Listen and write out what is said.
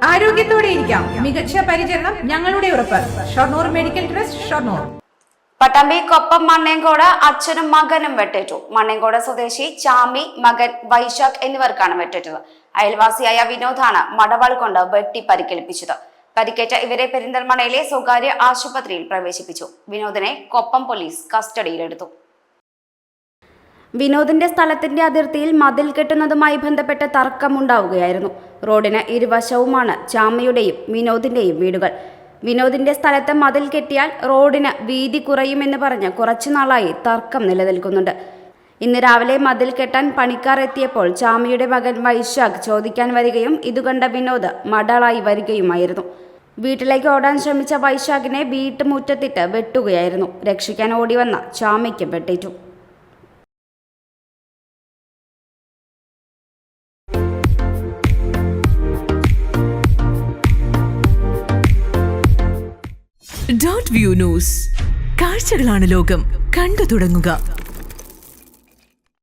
ആരോഗ്യത്തോടെ ഇരിക്കാം. മികച്ച പരിചരണം ഞങ്ങളുടെ ഉറപ്പ്. Shoranur medical trust, Shoranur. പട്ടാമ്പി കൊപ്പം മണ്ണേങ്കോട് അച്ഛനും മകനും വെട്ടേറ്റു. മണ്ണേങ്കോട് സ്വദേശി ചാമി, മകൻ വൈശാഖ് എന്നിവർക്കാണ് വെട്ടേറ്റത്. അയൽവാസിയായ വിനോദാണ് മടവാൾ കൊണ്ട് വെട്ടി പരിക്കേൽപ്പിച്ചത്. പരിക്കേറ്റ ഇവരെ പെരിന്തൽമണ്ണയിലെ സ്വകാര്യ ആശുപത്രിയിൽ പ്രവേശിപ്പിച്ചു. വിനോദിനെ കൊപ്പം പോലീസ് കസ്റ്റഡിയിലെടുത്തു. വിനോദിന്റെ സ്ഥലത്തിന്റെ അതിർത്തിയിൽ മതിൽ കെട്ടുന്നതുമായി ബന്ധപ്പെട്ട് തർക്കമുണ്ടാവുകയായിരുന്നു. റോഡിന് ഇരുവശവുമാണ് ചാമയുടെയും വിനോദിന്റെയും വീടുകൾ. വിനോദിന്റെ സ്ഥലത്ത് മതിൽ കെട്ടിയാൽ റോഡിന് വീതി കുറയുമെന്ന് പറഞ്ഞ് കുറച്ചുനാളായി തർക്കം നിലനിൽക്കുന്നുണ്ട്. ഇന്ന് രാവിലെ മതിൽ കെട്ടാൻ പണിക്കാർ എത്തിയപ്പോൾ ചാമയുടെ മകൻ വൈശാഖ് ചോദിക്കാൻ വരികയും ഇതുകണ്ട വിനോദ് മടളായി വരികയുമായിരുന്നു. വീട്ടിലേക്ക് ഓടാൻ ശ്രമിച്ച വൈശാഖിനെ വീട്ടുമുറ്റത്തിട്ട് വെട്ടുകയായിരുന്നു. രക്ഷിക്കാൻ ഓടിവന്ന ചാമയ്ക്ക് വെട്ടേറ്റു. .വ്യൂ ന്യൂസ്, കാഴ്ചകളാണ് ലോകം, കണ്ടു തുടങ്ങുക.